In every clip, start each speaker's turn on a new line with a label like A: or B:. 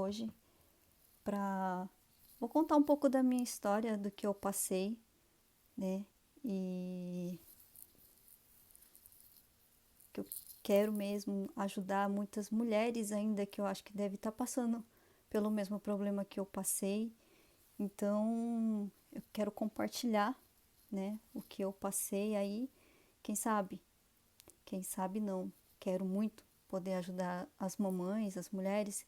A: hoje para... Vou contar um pouco da minha história, do que eu passei, né? E que eu quero mesmo ajudar muitas mulheres ainda que eu acho que devem estar passando pelo mesmo problema que eu passei. Então, eu quero compartilhar, né, o que eu passei aí. Quem sabe? Quem sabe não. Quero muito poder ajudar as mamães, as mulheres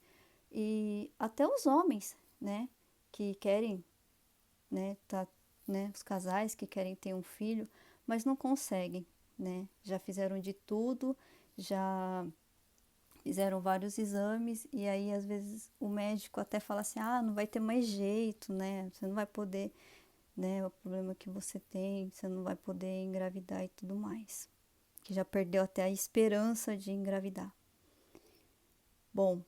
A: e até os homens, né, que querem, né, os casais que querem ter um filho, mas não conseguem, né? Já fizeram de tudo, já fizeram vários exames e aí às vezes o médico até fala assim: "Ah, não vai ter mais jeito, né? Você não vai poder, né, o problema que você tem, você não vai poder engravidar e tudo mais". Que já perdeu até a esperança de engravidar. Bom,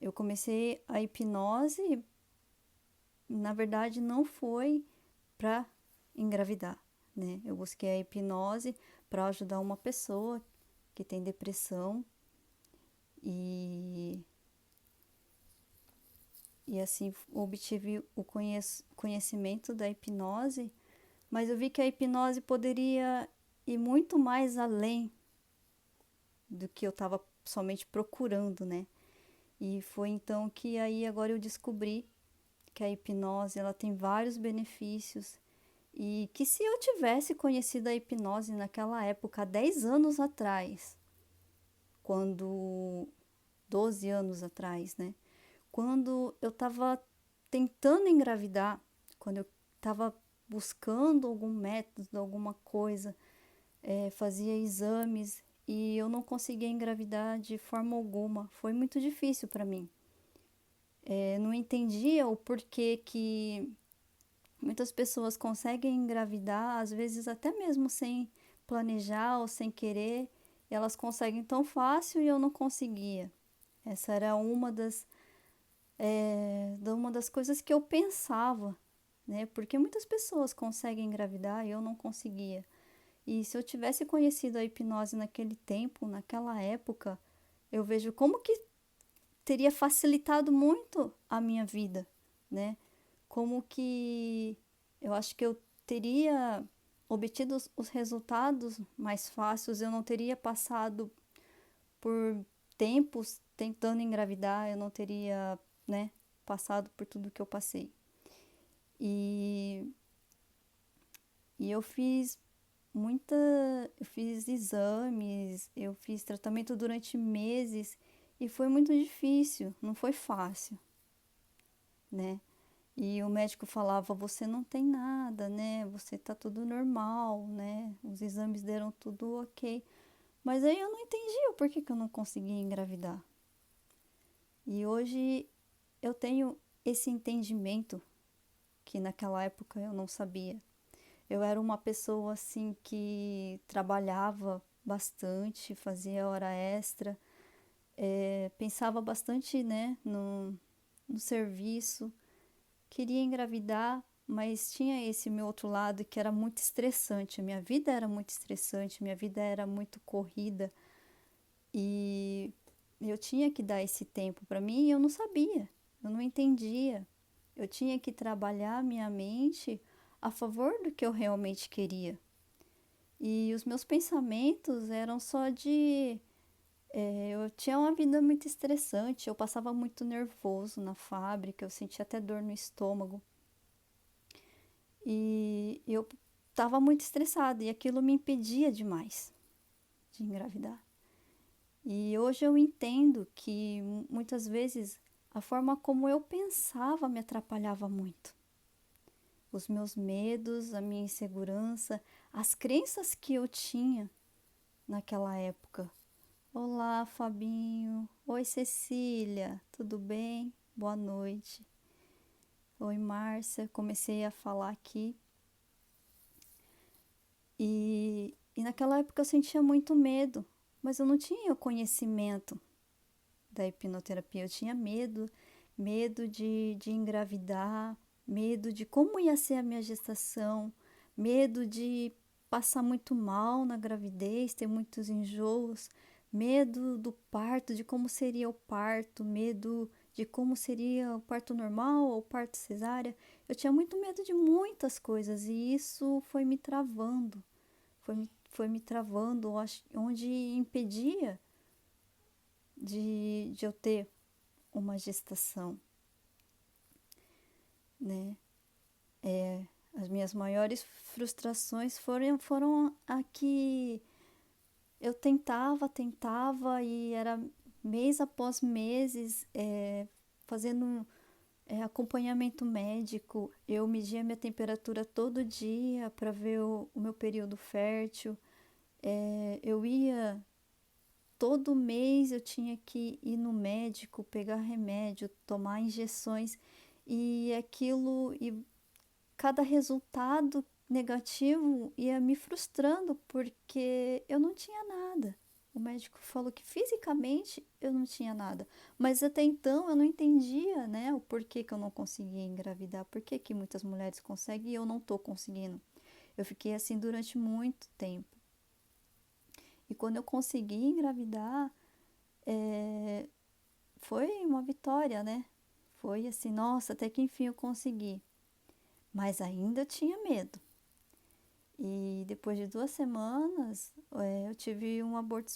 A: eu comecei a hipnose, na verdade não foi para engravidar, né? Eu busquei a hipnose para ajudar uma pessoa que tem depressão e, e assim obtive o conhecimento da hipnose, mas eu vi que a hipnose poderia ir muito mais além do que eu estava somente procurando, né? E foi então que aí agora eu descobri que a hipnose ela tem vários benefícios e que se eu tivesse conhecido a hipnose naquela época, há 10 anos atrás, quando 12 anos atrás, né? Quando eu estava tentando engravidar, quando eu estava buscando algum método, alguma coisa, fazia exames e eu não conseguia engravidar de forma alguma. Foi muito difícil para mim. Não entendia o porquê que muitas pessoas conseguem engravidar, às vezes até mesmo sem planejar ou sem querer, elas conseguem tão fácil e eu não conseguia. Essa era uma das coisas que eu pensava, né? Porque muitas pessoas conseguem engravidar e eu não conseguia. E se eu tivesse conhecido a hipnose naquele tempo, naquela época, eu vejo como que teria facilitado muito a minha vida, né? Como que eu acho que eu teria obtido os resultados mais fáceis, eu não teria passado por tempos tentando engravidar, eu não teria, né, passado por tudo que eu passei. E, e muita, eu fiz exames, eu fiz tratamento durante meses e foi muito difícil, não foi fácil, né? E o médico falava: "Você não tem nada, né? Você tá tudo normal, né? Os exames deram tudo ok". Mas aí eu não entendia o porquê que eu não conseguia engravidar. E hoje eu tenho esse entendimento que naquela época eu não sabia. Eu era uma pessoa assim que trabalhava bastante, fazia hora extra, pensava bastante, né, no serviço, queria engravidar, mas tinha esse meu outro lado que era muito estressante. A minha vida era muito estressante, minha vida era muito corrida e eu tinha que dar esse tempo para mim e eu não sabia, eu não entendia. Eu tinha que trabalhar minha mente a favor do que eu realmente queria. E os meus pensamentos eram só de. Eu tinha uma vida muito estressante, eu passava muito nervoso na fábrica, eu sentia até dor no estômago. E eu estava muito estressada e aquilo me impedia demais de engravidar. E hoje eu entendo que muitas vezes a forma como eu pensava me atrapalhava muito. Os meus medos, a minha insegurança, as crenças que eu tinha naquela época. Olá, Fabinho. Oi, Cecília. Tudo bem? Boa noite. Oi, Márcia. Comecei a falar aqui. E naquela época eu sentia muito medo, mas eu não tinha o conhecimento da hipnoterapia. Eu tinha medo, medo de engravidar, medo de como ia ser a minha gestação, medo de passar muito mal na gravidez, ter muitos enjoos, medo do parto, de como seria o parto, medo de como seria o parto normal ou o parto cesárea. Eu tinha muito medo de muitas coisas e isso foi me travando, foi me travando, onde impedia de eu ter uma gestação, né? As minhas maiores frustrações foram a que eu tentava e era mês após meses fazendo acompanhamento médico. Eu media minha temperatura todo dia para ver o meu período fértil. Eu ia todo mês, eu tinha que ir no médico, pegar remédio, tomar injeções e aquilo e cada resultado negativo ia me frustrando porque eu não tinha nada. O médico falou que fisicamente eu não tinha nada, mas até então eu não entendia, né, o porquê que eu não conseguia engravidar, por que muitas mulheres conseguem e eu não estou conseguindo. Eu fiquei assim durante muito tempo. E quando eu consegui engravidar, é, foi uma vitória, né? Foi assim, nossa, até que enfim eu consegui. Mas ainda eu tinha medo. E depois de 2 semanas, eu tive um aborto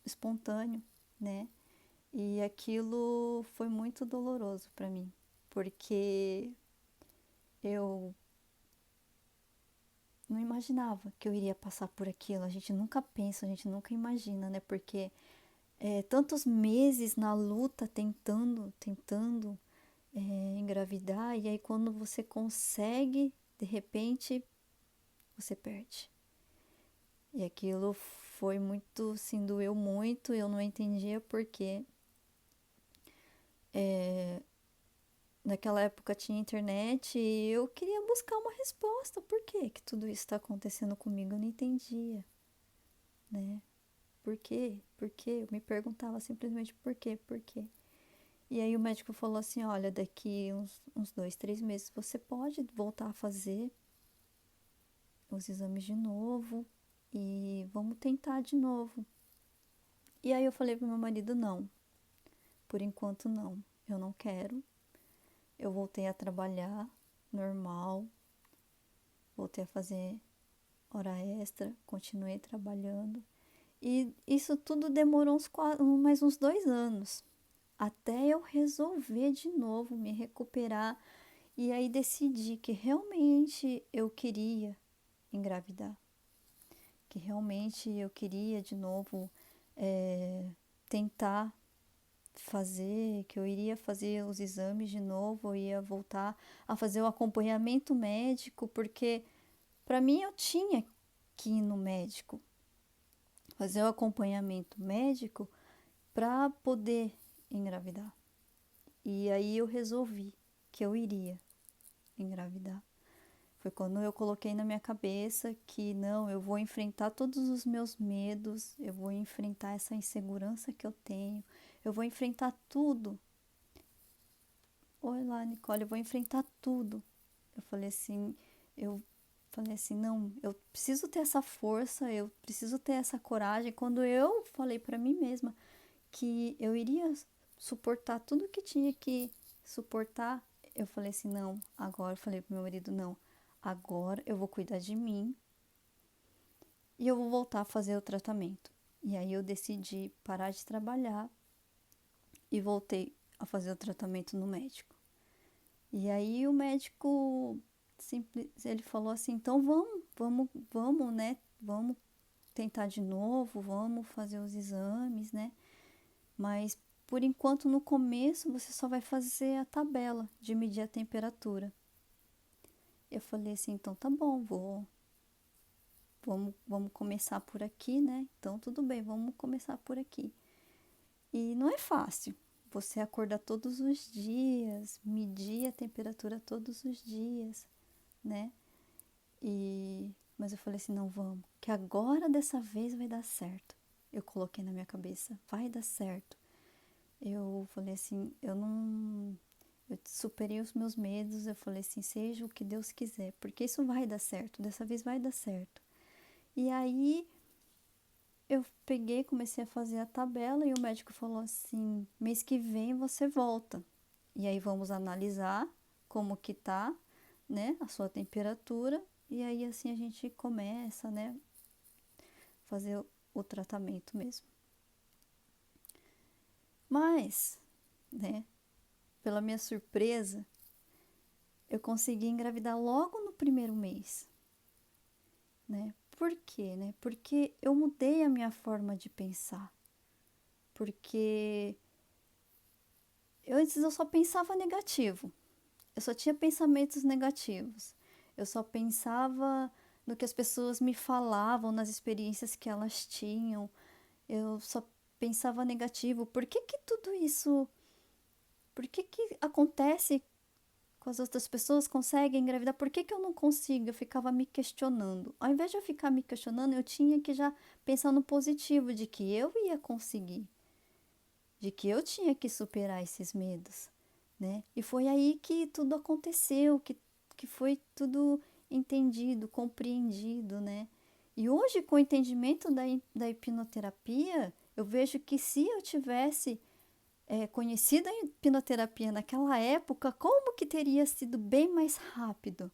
A: espontâneo, né? E aquilo foi muito doloroso para mim, porque eu não imaginava que eu iria passar por aquilo. A gente nunca pensa, a gente nunca imagina, né? Porque tantos meses na luta, tentando engravidar, e aí quando você consegue, de repente, você perde. E aquilo foi muito, assim, doeu muito, eu não entendia porque naquela época tinha internet e eu queria buscar uma resposta. Por que tudo isso está acontecendo comigo? Eu não entendia, né? Por quê? Por quê? Eu me perguntava simplesmente por quê? Por quê? E aí o médico falou assim, olha, daqui uns 2, 3 meses você pode voltar a fazer os exames de novo e vamos tentar de novo. E aí eu falei pro meu marido, não, por enquanto não, eu não quero. Eu voltei a trabalhar normal, voltei a fazer hora extra, continuei trabalhando. E isso tudo demorou mais uns 2 anos, até eu resolver de novo me recuperar e aí decidi que realmente eu queria engravidar, que realmente eu queria de novo tentar fazer, que eu iria fazer os exames de novo, eu ia voltar a fazer o acompanhamento médico, porque para mim eu tinha que ir no médico, fazer o acompanhamento médico para poder engravidar. E aí eu resolvi que eu iria engravidar. Foi quando eu coloquei na minha cabeça que não, eu vou enfrentar todos os meus medos, eu vou enfrentar essa insegurança que eu tenho, eu vou enfrentar tudo. Oi lá, Nicole, eu vou enfrentar tudo. Eu eu falei assim, não, eu preciso ter essa força, eu preciso ter essa coragem. Quando eu falei para mim mesma que eu iria suportar tudo que tinha que suportar, eu falei assim, não, agora eu falei pro meu marido, não, agora eu vou cuidar de mim e eu vou voltar a fazer o tratamento. E aí eu decidi parar de trabalhar e voltei a fazer o tratamento no médico. E aí o médico ele falou assim, então vamos, né? Vamos tentar de novo, vamos fazer os exames, né? Mas por enquanto no começo você só vai fazer a tabela de medir a temperatura. Eu falei assim, então tá bom, vamos começar por aqui, né? Então tudo bem, vamos começar por aqui. E não é fácil. Você acordar todos os dias, medir a temperatura todos os dias, né? Mas eu falei assim, não, vamos, que agora dessa vez vai dar certo. Eu coloquei na minha cabeça, vai dar certo. Eu falei assim, eu superei os meus medos, eu falei assim, seja o que Deus quiser, porque isso vai dar certo, dessa vez vai dar certo. E aí eu peguei, comecei a fazer a tabela e o médico falou assim: mês que vem você volta. E aí vamos analisar como que tá, né, a sua temperatura. E aí assim a gente começa, né, fazer o tratamento mesmo. Mas, né, pela minha surpresa, eu consegui engravidar logo no primeiro mês, né? Por quê, né? Porque eu mudei a minha forma de pensar. Porque antes eu só pensava negativo. Eu só tinha pensamentos negativos. Eu só pensava no que as pessoas me falavam, nas experiências que elas tinham. Eu só pensava negativo. Por que que tudo isso, por que que acontece com as outras pessoas, conseguem engravidar? Por que que eu não consigo? Eu ficava me questionando. Ao invés de eu ficar me questionando, eu tinha que já pensar no positivo, de que eu ia conseguir, de que eu tinha que superar esses medos, né? E foi aí que tudo aconteceu, que foi tudo entendido, compreendido, né? E hoje, com o entendimento da hipnoterapia, eu vejo que se eu tivesse conhecido a hipnoterapia naquela época, como que teria sido bem mais rápido?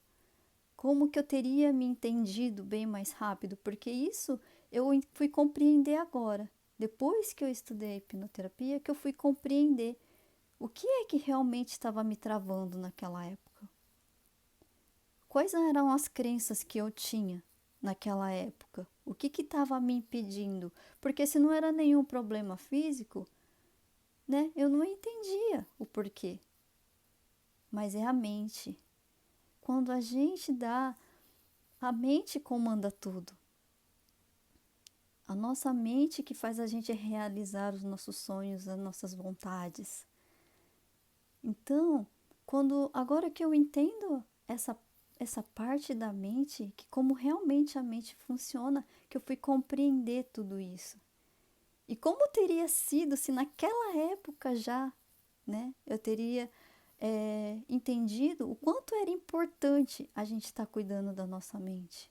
A: Como que eu teria me entendido bem mais rápido? Porque isso eu fui compreender agora. Depois que eu estudei a hipnoterapia, que eu fui compreender o que é que realmente estava me travando naquela época. Quais eram as crenças que eu tinha naquela época? O que estava me impedindo? Porque se não era nenhum problema físico, né, eu não entendia o porquê. Mas é a mente. Quando a gente dá, a mente comanda tudo. A nossa mente que faz a gente realizar os nossos sonhos, as nossas vontades. Então, agora que eu entendo essa parte da mente, que como realmente a mente funciona, que eu fui compreender tudo isso. E como teria sido se naquela época já, né, eu teria entendido o quanto era importante a gente estar cuidando da nossa mente.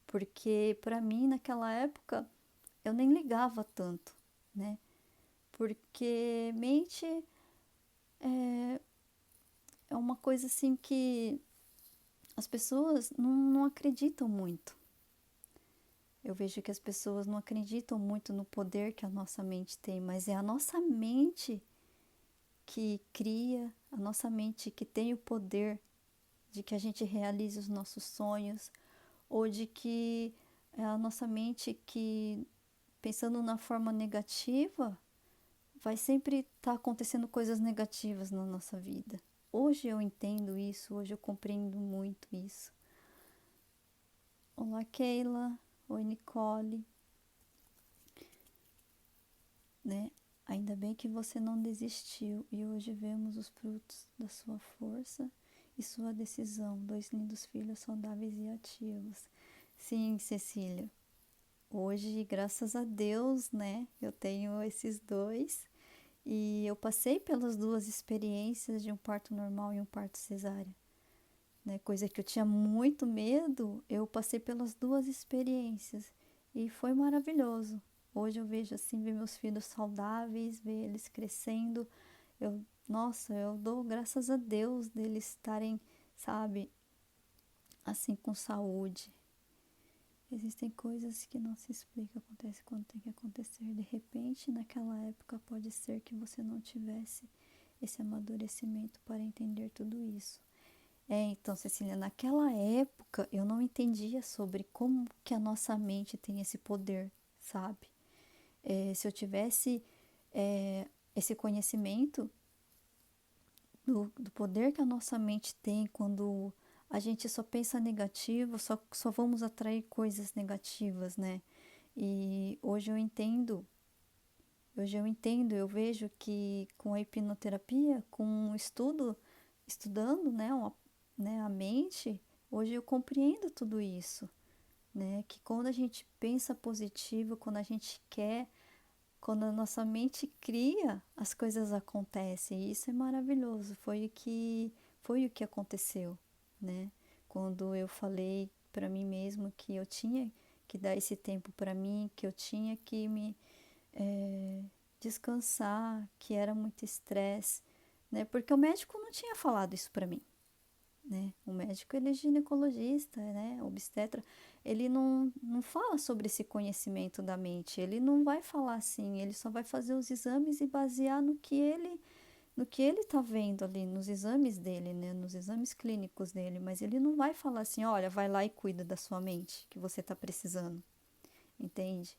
A: Porque para mim, naquela época, eu nem ligava tanto, né? Porque mente é uma coisa assim que as pessoas não acreditam muito. Eu vejo que as pessoas não acreditam muito no poder que a nossa mente tem, mas é a nossa mente que cria, a nossa mente que tem o poder de que a gente realize os nossos sonhos, ou de que é a nossa mente que, pensando na forma negativa, vai sempre estar acontecendo coisas negativas na nossa vida. Hoje eu entendo isso, hoje eu compreendo muito isso. Olá, Keila. Oi, Nicole. Né? Ainda bem que você não desistiu e hoje vemos os frutos da sua força e sua decisão. 2 lindos filhos saudáveis e ativos. Sim, Cecília. Hoje, graças a Deus, né? Eu tenho esses dois e eu passei pelas 2 experiências de um parto normal e um parto cesárea. Né? Coisa que eu tinha muito medo, eu passei pelas 2 experiências e foi maravilhoso. Hoje eu vejo assim, ver meus filhos saudáveis, ver eles crescendo. Nossa, eu dou graças a Deus deles estarem, sabe, assim com saúde. Existem coisas que não se explica, acontece quando tem que acontecer. De repente, naquela época, pode ser que você não tivesse esse amadurecimento para entender tudo isso. Então, Cecília, naquela época eu não entendia sobre como que a nossa mente tem esse poder, sabe? Se eu tivesse esse conhecimento do poder que a nossa mente tem quando a gente só pensa negativo, só vamos atrair coisas negativas, né? E eu vejo que com a hipnoterapia, com o estudando, né, a mente, hoje eu compreendo tudo isso, né? Que quando a gente pensa positivo, quando a gente quer, quando a nossa mente cria, as coisas acontecem. E isso é maravilhoso. Foi o que aconteceu, né? Quando eu falei para mim mesmo que eu tinha que dar esse tempo para mim, que eu tinha que me descansar, que era muito estresse, né? Porque o médico não tinha falado isso para mim, né? O médico, ele é ginecologista, né? Obstetra, ele não fala sobre esse conhecimento da mente, ele não vai falar assim, ele só vai fazer os exames e basear no que ele tá vendo ali, nos exames dele, né? Nos exames clínicos dele, mas ele não vai falar assim, olha, vai lá e cuida da sua mente, que você tá precisando, entende?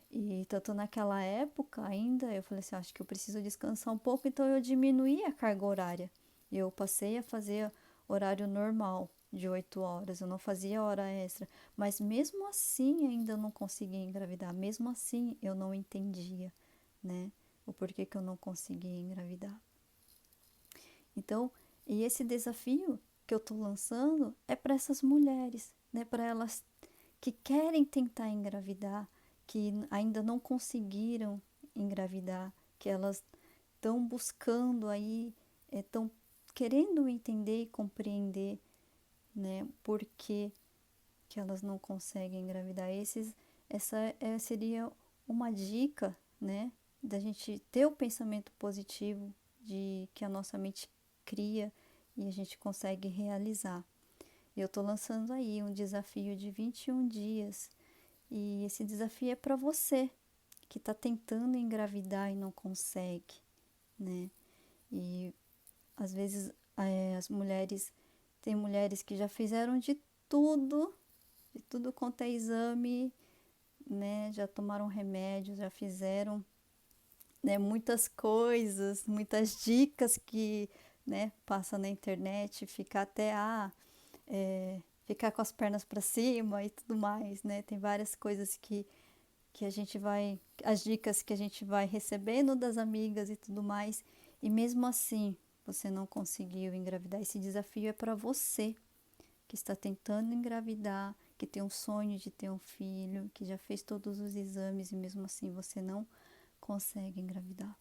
A: E tanto naquela época ainda, eu falei assim, acho que eu preciso descansar um pouco, então eu diminuí a carga horária. Eu passei a fazer horário normal, de 8 horas, eu não fazia hora extra. Mas mesmo assim ainda eu não conseguia engravidar, mesmo assim eu não entendia, né? O porquê que eu não conseguia engravidar. Então, e esse desafio que eu tô lançando é para essas mulheres, né? Para elas que querem tentar engravidar, que ainda não conseguiram engravidar, que elas estão buscando aí, estão querendo entender e compreender, né, por que elas não conseguem engravidar. Essa seria uma dica, né, da gente ter o pensamento positivo de que a nossa mente cria e a gente consegue realizar. Eu estou lançando aí um desafio de 21 dias e esse desafio é para você que está tentando engravidar e não consegue, né? E às vezes as mulheres, tem mulheres que já fizeram de tudo quanto é exame, né? Já tomaram remédios, já fizeram, né, muitas coisas, muitas dicas que, né, passa na internet, fica até ficar com as pernas para cima e tudo mais, né? Tem várias coisas que a gente vai, as dicas que a gente vai recebendo das amigas e tudo mais, e mesmo assim você não conseguiu engravidar. Esse desafio é para você que está tentando engravidar, que tem um sonho de ter um filho, que já fez todos os exames e mesmo assim você não consegue engravidar.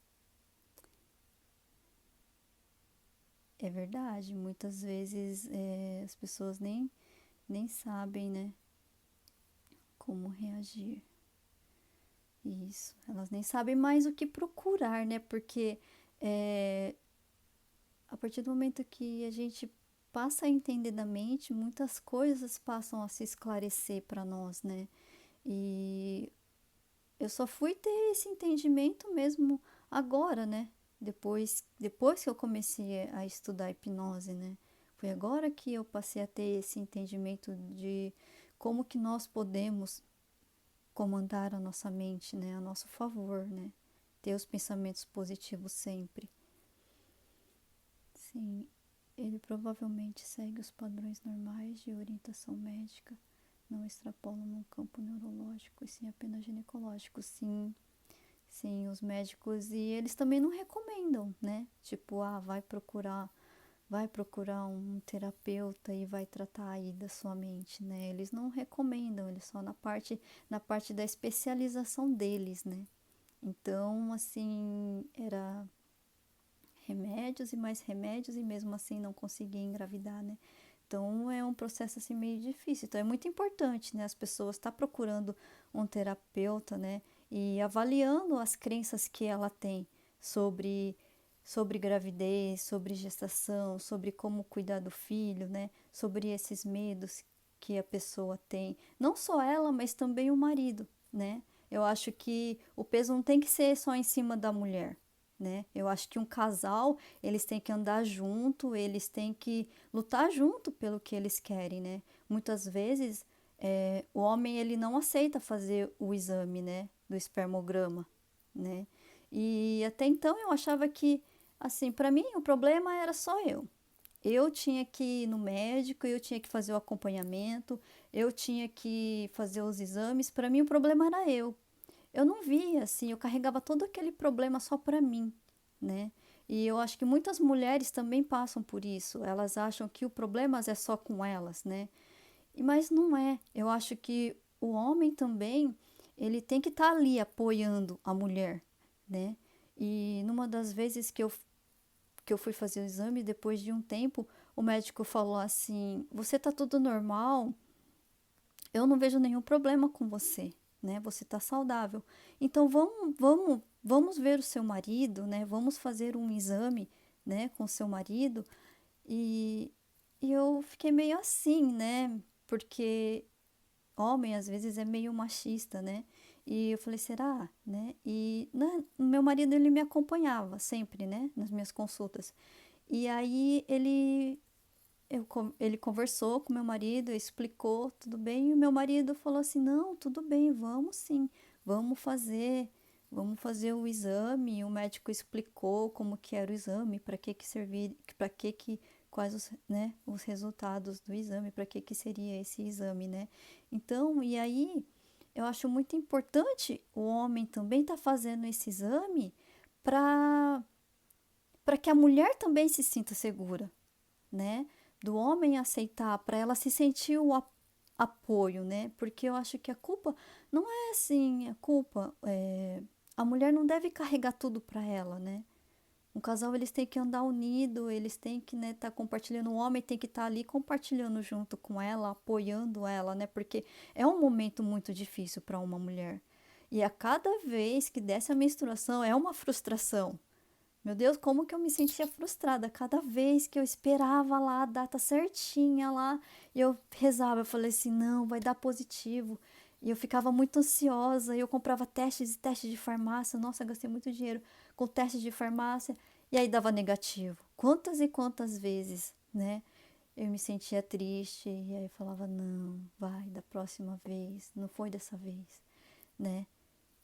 A: É verdade, muitas vezes as pessoas nem sabem, né, como reagir. Isso, elas nem sabem mais o que procurar, né? Porque é, a partir do momento que a gente passa a entender da mente, muitas coisas passam a se esclarecer para nós, né? E eu só fui ter esse entendimento mesmo agora, né? Depois que eu comecei a estudar hipnose, né? Foi agora que eu passei a ter esse entendimento de como que nós podemos comandar a nossa mente, né, a nosso favor, né? Ter os pensamentos positivos sempre. Sim, ele provavelmente segue os padrões normais de orientação médica, não extrapolam no campo neurológico e sim apenas ginecológico. Sim, sim, os médicos e eles também não recomendam, né? Tipo, vai procurar um terapeuta e vai tratar aí da sua mente, né? Eles não recomendam, eles só na parte da especialização deles, né? Então, assim, era remédios e mais remédios e mesmo assim não conseguia engravidar, né? Então é um processo assim meio difícil. Então é muito importante, né, as pessoas estar procurando um terapeuta, né, e avaliando as crenças que ela tem sobre gravidez, sobre gestação, sobre como cuidar do filho, né, sobre esses medos que a pessoa tem, não só ela, mas também o marido, né? Eu acho que o peso não tem que ser só em cima da mulher, né? Eu acho que um casal, eles têm que andar junto, eles têm que lutar junto pelo que eles querem, né? Muitas vezes, o homem, ele não aceita fazer o exame, né? Do espermograma, né? E até então eu achava que, assim, para mim o problema era só eu. Eu tinha que ir no médico, eu tinha que fazer o acompanhamento, eu tinha que fazer os exames. Para mim o problema era eu. Eu não via assim, eu carregava todo aquele problema só para mim, né? E eu acho que muitas mulheres também passam por isso. Elas acham que o problema é só com elas, né? Mas não é. Eu acho que o homem também, ele tem que estar ali apoiando a mulher, né? E numa das vezes que eu fui fazer o exame, depois de um tempo, o médico falou assim: "Você tá tudo normal?" eu não vejo nenhum problema com você, né? Você tá saudável. Então vamos ver o seu marido, né? Vamos fazer um exame, né, com o seu marido. E, e eu fiquei meio assim, né? Porque homem às vezes é meio machista, né? E eu falei, será, né? E né, meu marido ele me acompanhava sempre, né, nas minhas consultas. E aí ele conversou com meu marido, explicou tudo bem, e o meu marido falou assim: "Não, tudo bem, vamos sim. Vamos fazer, vamos fazer o exame". O médico explicou como que era o exame, para que servir, para que quais os, né, os resultados do exame, para que seria esse exame, né? Então, e aí eu acho muito importante o homem também estar fazendo esse exame para que a mulher também se sinta segura, né? Do homem aceitar, para ela se sentir o apoio, né? Porque eu acho que a culpa não é assim, a culpa a mulher não deve carregar tudo para ela, né? Um casal eles têm que andar unido, eles têm que, né, tá compartilhando, o homem tem que estar ali compartilhando junto com ela, apoiando ela, né? Porque é um momento muito difícil para uma mulher. E a cada vez que desce a menstruação é uma frustração. Meu Deus, como que eu me sentia frustrada cada vez que eu esperava lá a data certinha lá e eu rezava, eu falei assim, não, vai dar positivo. E eu ficava muito ansiosa, e eu comprava testes e testes de farmácia, nossa, eu gastei muito dinheiro com testes de farmácia e aí dava negativo. Quantas e quantas vezes, né? Eu me sentia triste e aí eu falava, não, vai, da próxima vez, não foi dessa vez, né?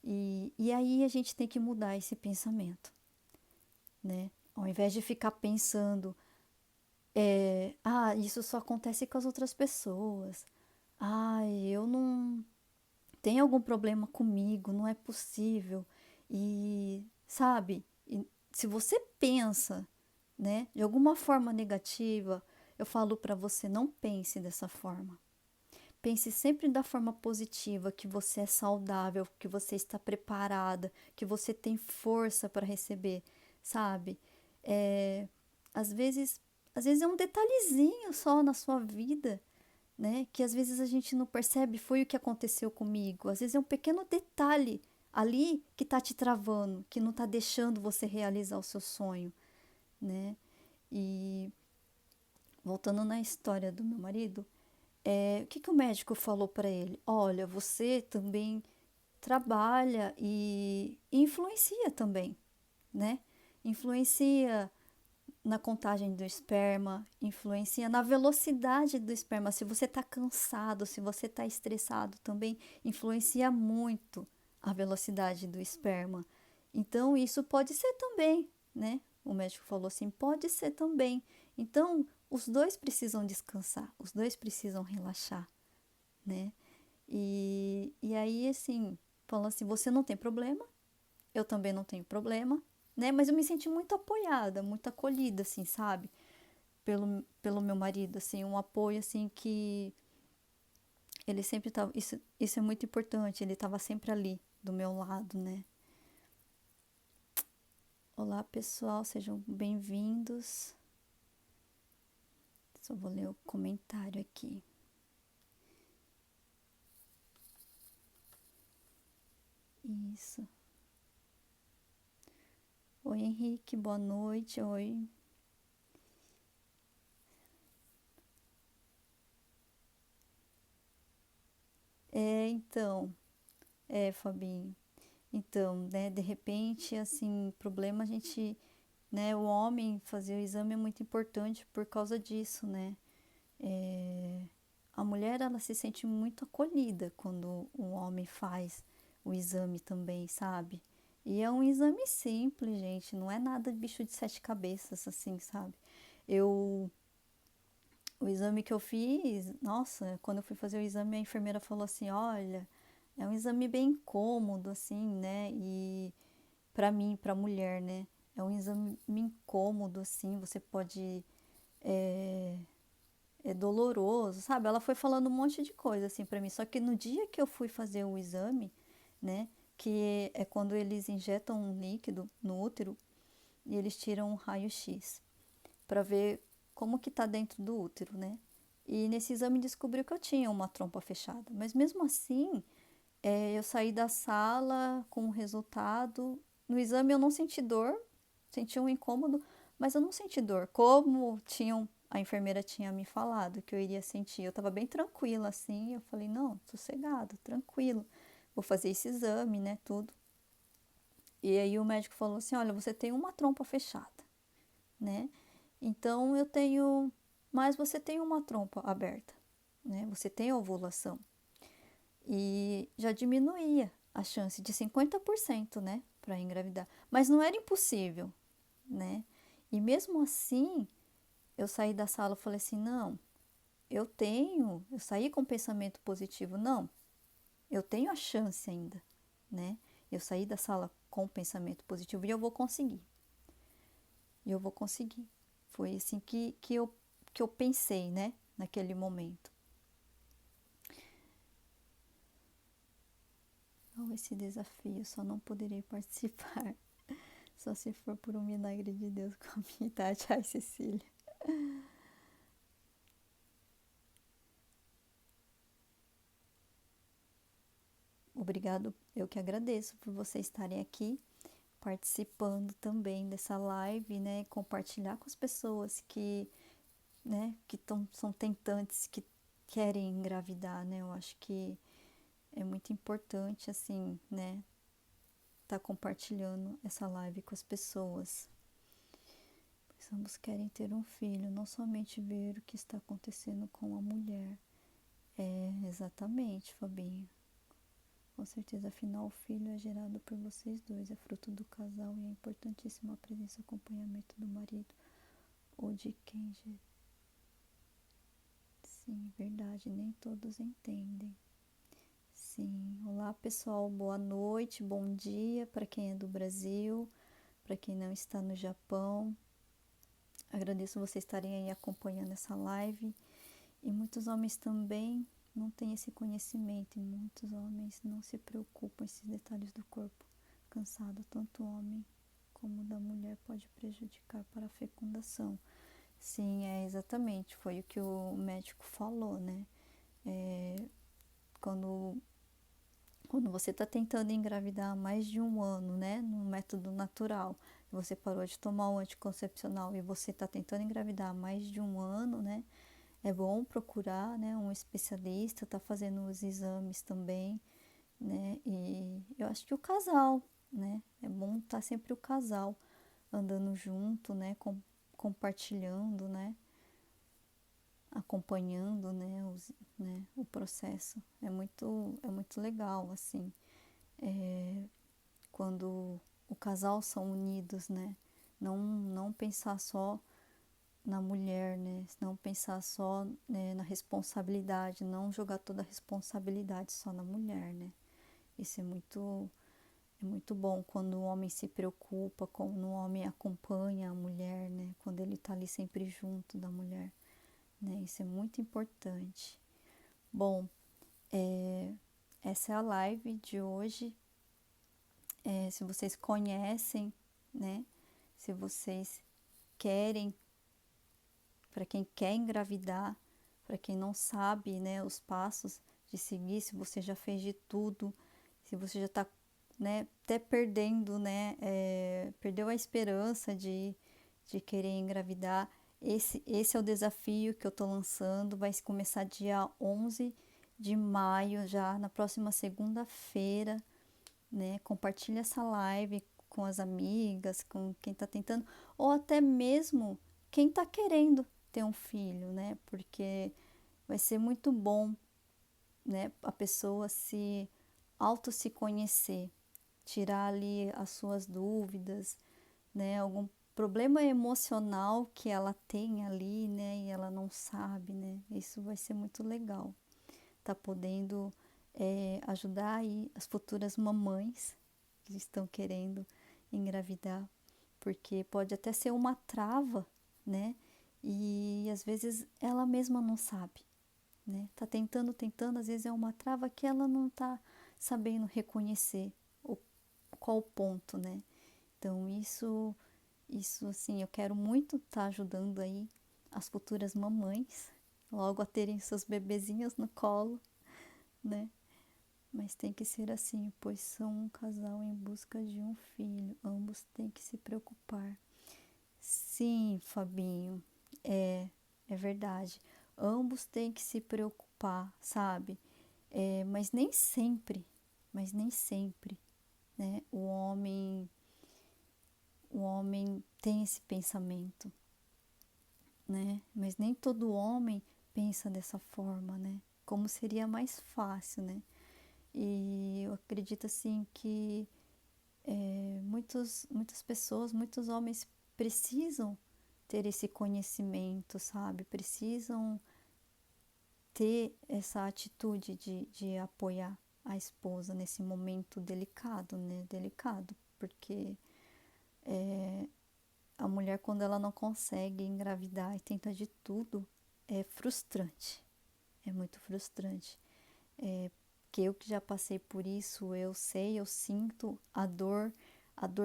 A: E aí a gente tem que mudar esse pensamento, né? Ao invés de ficar pensando, isso só acontece com as outras pessoas. Eu não tenho algum problema comigo, não é possível. E, sabe, se você pensa, né, de alguma forma negativa, eu falo para você, não pense dessa forma. Pense sempre da forma positiva, que você é saudável, que você está preparada, que você tem força para receber, sabe? É, às vezes, às vezes é um detalhezinho só na sua vida, né? Que às vezes a gente não percebe, foi o que aconteceu comigo. Às vezes é um pequeno detalhe ali que tá te travando, que não tá deixando você realizar o seu sonho, né? E voltando na história do meu marido, o que o médico falou para ele? Olha, você também trabalha e influencia também, né? Influencia na contagem do esperma, influencia na velocidade do esperma. Se você está cansado, se você está estressado, também influencia muito a velocidade do esperma. Então, isso pode ser também, né? O médico falou assim, pode ser também. Então, os dois precisam descansar, os dois precisam relaxar, né? E aí, assim, falando assim, você não tem problema, eu também não tenho problema, né? Mas eu me senti muito apoiada, muito acolhida, assim, sabe? Pelo meu marido, assim, um apoio, assim, que ele sempre tava... Isso é muito importante, ele tava sempre ali, do meu lado, né? Olá, pessoal, sejam bem-vindos. Só vou ler o comentário aqui. Isso. Oi, Henrique, boa noite. Oi. Então, Fabinho. Então, né, de repente, assim, problema a gente, né, o homem fazer o exame é muito importante por causa disso, né? É, a mulher, ela se sente muito acolhida quando o homem faz o exame também, sabe? E é um exame simples, gente, não é nada de bicho de sete cabeças, assim, sabe? Eu, o exame que eu fiz, nossa, quando eu fui fazer o exame, a enfermeira falou assim, olha, é um exame bem incômodo, assim, né? E para mim, para mulher, né? É um exame incômodo, assim, você pode... É, é doloroso, sabe? Ela foi falando um monte de coisa, assim, para mim. Só que no dia que eu fui fazer o exame, né? Que é quando eles injetam um líquido no útero e eles tiram um raio-x para ver como que tá dentro do útero, né? E nesse exame descobriu que eu tinha uma trompa fechada. Mas mesmo assim, eu saí da sala com o resultado. No exame eu não senti dor, senti um incômodo, mas eu não senti dor. Como a enfermeira tinha me falado que eu iria sentir, eu estava bem tranquila assim. Eu falei, não, sossegado, tranquilo. Vou fazer esse exame, né, tudo. E aí o médico falou assim, olha, você tem uma trompa fechada, né? Então eu tenho, mas você tem uma trompa aberta, né? Você tem ovulação. E já diminuía a chance de 50%, né, para engravidar. Mas não era impossível, né? E mesmo assim, eu saí da sala e falei assim: não, eu saí com pensamento positivo, não, eu tenho a chance ainda, né? Eu saí da sala com pensamento positivo e eu vou conseguir. E eu vou conseguir. Foi assim que eu pensei, né, naquele momento. Oh, esse desafio, só não poderei participar. Só se for por um milagre de Deus com a minha idade. Ai, Cecília. Obrigado, eu que agradeço por vocês estarem aqui participando também dessa live, né? Compartilhar com as pessoas que, né, são tentantes, que querem engravidar, né? Eu acho que é muito importante, assim, né? Tá compartilhando essa live com as pessoas. Pois ambos querem ter um filho, não somente ver o que está acontecendo com a mulher. É, exatamente, Fabinho. Com certeza, afinal, o filho é gerado por vocês dois, é fruto do casal e é importantíssima a presença e acompanhamento do marido ou de quem já. Sim, verdade, nem todos entendem. Sim, olá pessoal, boa noite, bom dia para quem é do Brasil, para quem não está no Japão. Agradeço vocês estarem aí acompanhando essa live. E muitos homens também não têm esse conhecimento, e muitos homens não se preocupam com esses detalhes do corpo cansado, tanto o homem como da mulher pode prejudicar para a fecundação. Sim, é exatamente, foi o que o médico falou, né? Quando, quando você está tentando engravidar há mais de um ano, né, no método natural, você parou de tomar o anticoncepcional e você está tentando engravidar há mais de um ano, né? É bom procurar, né, um especialista, tá fazendo os exames também, né? E eu acho que o casal, né? É bom estar sempre o casal andando junto, né? Compartilhando, né? Acompanhando, né? O processo. É muito legal, assim, quando o casal são unidos, né? Não pensar só na mulher, né? Não pensar só, né, na responsabilidade, não jogar toda a responsabilidade só na mulher, né? Isso é muito bom quando o homem se preocupa, quando o homem acompanha a mulher, né? Quando ele tá ali sempre junto da mulher, né? Isso é muito importante. Bom, essa é a live de hoje. Se vocês conhecem, né? Se vocês querem, para quem quer engravidar, para quem não sabe, né, os passos de seguir, se você já fez de tudo, se você já está, né, até perdendo, né, perdeu a esperança de querer engravidar, esse é o desafio que eu estou lançando, vai começar dia 11 de maio, já na próxima segunda-feira, né, compartilha essa live com as amigas, com quem está tentando, ou até mesmo quem está querendo ter um filho, né? Porque vai ser muito bom, né? A pessoa se conhecer, tirar ali as suas dúvidas, né? Algum problema emocional que ela tem ali, né? E ela não sabe, né? Isso vai ser muito legal. Tá podendo ajudar aí as futuras mamães que estão querendo engravidar, porque pode até ser uma trava, né? E às vezes ela mesma não sabe, né? Tá tentando, tentando, às vezes é uma trava que ela não tá sabendo reconhecer qual o ponto, né? Então isso assim, eu quero muito estar ajudando aí as futuras mamães, logo a terem seus bebezinhos no colo, né? Mas tem que ser assim, pois são um casal em busca de um filho, ambos têm que se preocupar. Sim, Fabinho, é verdade. Ambos têm que se preocupar, sabe? Mas nem sempre, né? O homem tem esse pensamento, né? Mas nem todo homem pensa dessa forma, né? Como seria mais fácil, né? E eu acredito assim que muitas pessoas, muitos homens precisam ter esse conhecimento, sabe? Precisam ter essa atitude de apoiar a esposa nesse momento delicado, né? Delicado, porque a mulher, quando ela não consegue engravidar e tenta de tudo, é frustrante. É muito frustrante. Que eu que já passei por isso, eu sei, eu sinto a dor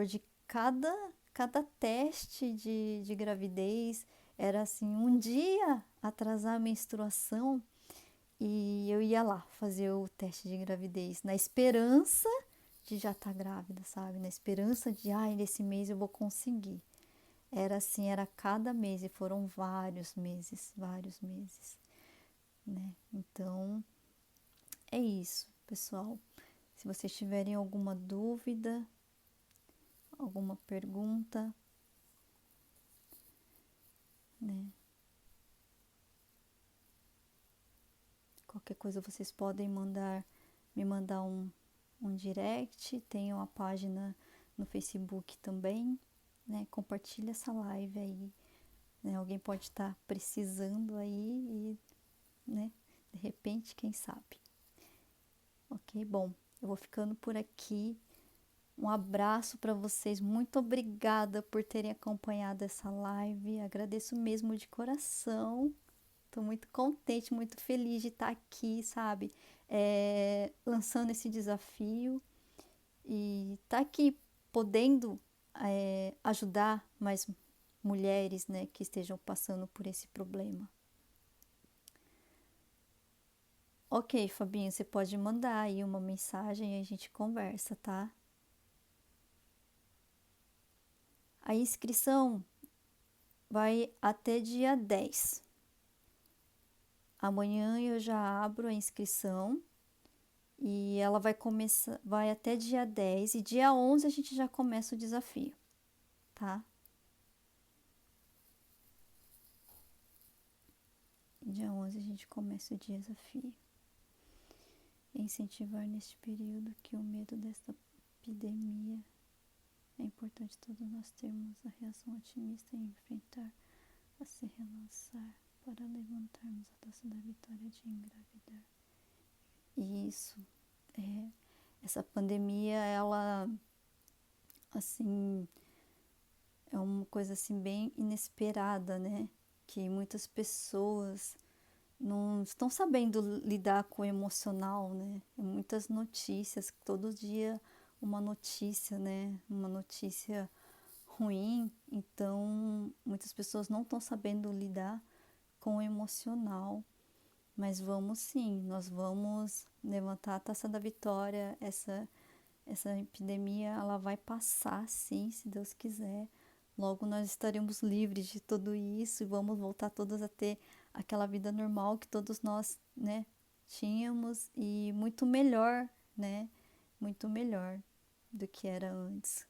A: de cada teste de gravidez. Era assim, um dia atrasar a menstruação e eu ia lá fazer o teste de gravidez, na esperança de já estar grávida, sabe? Na esperança de, nesse mês eu vou conseguir. Era assim, era cada mês e foram vários meses, né? Então, é isso, pessoal. Se vocês tiverem alguma dúvida, alguma pergunta, né? Qualquer coisa vocês podem me mandar um direct. Tem uma página no Facebook também, né? Compartilha essa live aí, né? Alguém pode estar precisando aí e, né? De repente, quem sabe. Ok, bom, eu vou ficando por aqui. Um abraço para vocês. Muito obrigada por terem acompanhado essa live. Agradeço mesmo de coração. Estou muito contente, muito feliz de estar aqui, sabe? Lançando esse desafio e estar aqui podendo ajudar mais mulheres, né, que estejam passando por esse problema. Ok, Fabinho, você pode mandar aí uma mensagem e a gente conversa, tá? A inscrição vai até dia 10. Amanhã eu já abro a inscrição e ela vai até dia 10 e dia 11 a gente já começa o desafio, tá? Dia 11 a gente começa o desafio. Incentivar neste período que o medo desta epidemia é importante todos nós termos a reação otimista e enfrentar a se relançar para levantarmos a taça da vitória de engravidar. Isso, essa pandemia, ela, assim, é uma coisa assim bem inesperada, né? Que muitas pessoas não estão sabendo lidar com o emocional, né? Muitas notícias, todo dia uma notícia, né? Uma notícia ruim, então muitas pessoas não estão sabendo lidar com o emocional, mas vamos sim, nós vamos levantar a taça da vitória. Essa epidemia, ela vai passar sim, se Deus quiser. Logo nós estaremos livres de tudo isso e vamos voltar todas a ter aquela vida normal que todos nós, né, tínhamos, e muito melhor, né? Muito melhor do que era antes.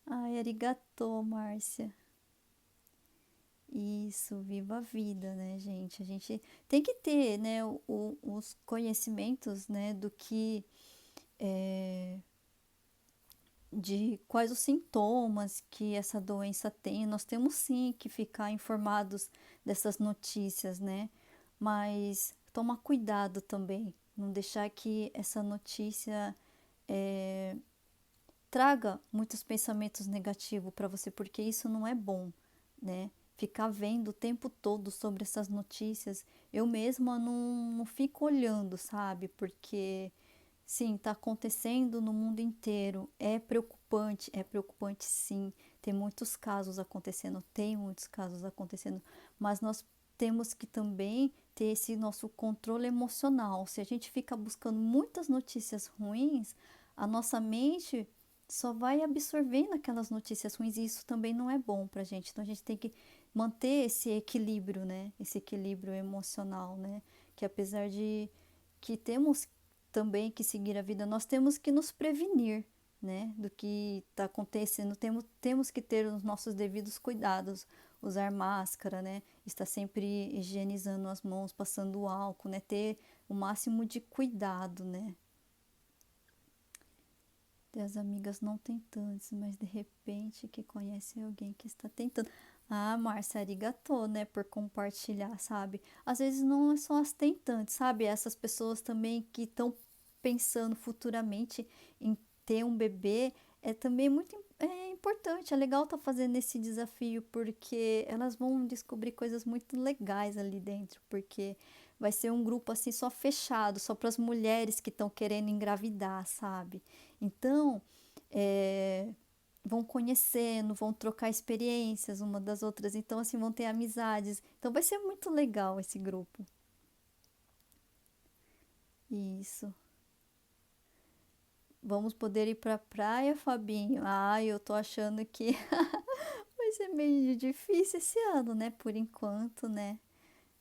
A: Ai, arigatô, Márcia. Isso, viva a vida, né, gente? A gente tem que ter, né, os conhecimentos, né, do que de quais os sintomas que essa doença tem. Nós temos sim que ficar informados dessas notícias, né? Mas tomar cuidado também, não deixar que essa notícia traga muitos pensamentos negativos para você, porque isso não é bom, né? Ficar vendo o tempo todo sobre essas notícias, eu mesma não fico olhando, sabe? Porque Sim, está acontecendo no mundo inteiro. É preocupante sim. Tem muitos casos acontecendo, mas nós temos que também ter esse nosso controle emocional. Se a gente fica buscando muitas notícias ruins, a nossa mente só vai absorvendo aquelas notícias ruins e isso também não é bom pra gente. Então a gente tem que manter esse equilíbrio, né? Esse equilíbrio emocional, né? Que apesar de que temos também que seguir a vida, nós temos que nos prevenir, né, do que está acontecendo. Temos que ter os nossos devidos cuidados, usar máscara, né, estar sempre higienizando as mãos, passando álcool, né, ter o máximo de cuidado, né. E as amigas não tentantes, mas de repente que conhecem alguém que está tentando. Ah, Márcia, arigatô, né, por compartilhar, sabe? Às vezes não é só as tentantes, sabe? Essas pessoas também que estão pensando futuramente em ter um bebê, é também importante. É legal estar fazendo esse desafio, porque elas vão descobrir coisas muito legais ali dentro, porque vai ser um grupo assim só fechado, só para as mulheres que estão querendo engravidar, sabe? Então, é, vão conhecendo, vão trocar experiências uma das outras, então assim vão ter amizades. Então vai ser muito legal esse grupo. Isso. Vamos poder ir pra praia, Fabinho? Ah, eu tô achando que vai ser meio difícil esse ano, né? Por enquanto, né?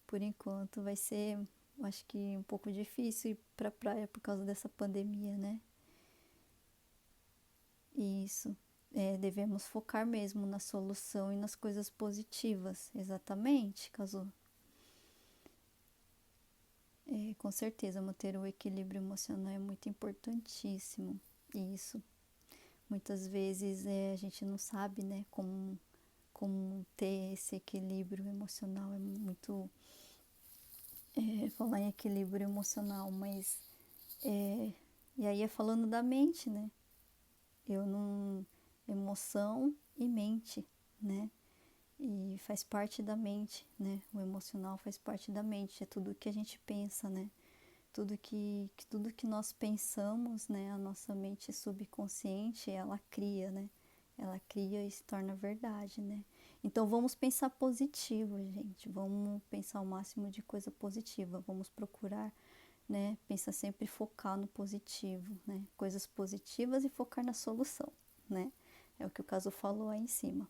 A: Por enquanto vai ser, acho que um pouco difícil ir pra praia por causa dessa pandemia, né? Isso. É, devemos focar mesmo na solução e nas coisas positivas. Exatamente, Caso. É, com certeza, manter o equilíbrio emocional é muito importantíssimo. Isso. Muitas vezes a gente não sabe, né, como ter esse equilíbrio emocional. É muito falar em equilíbrio emocional, mas é, e aí é falando da mente, né? Eu não. Emoção e mente, né? E faz parte da mente, né? O emocional faz parte da mente, é tudo que a gente pensa, né? Tudo que nós pensamos, né? A nossa mente subconsciente, ela cria, né? Ela cria e se torna verdade, né? Então vamos pensar positivo, gente. Vamos pensar o máximo de coisa positiva. Vamos procurar, né? Pensar sempre focar no positivo, né? Coisas positivas e focar na solução, né? É o que o caso falou aí em cima.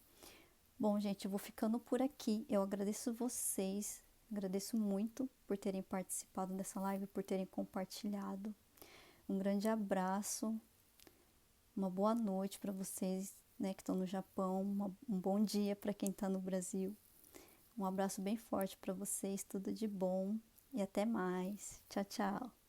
A: Bom, gente, eu vou ficando por aqui. Eu agradeço vocês, agradeço muito por terem participado dessa live, por terem compartilhado. Um grande abraço, uma boa noite para vocês, né, que estão no Japão, um bom dia para quem está no Brasil. Um abraço bem forte para vocês, tudo de bom e até mais. Tchau, tchau.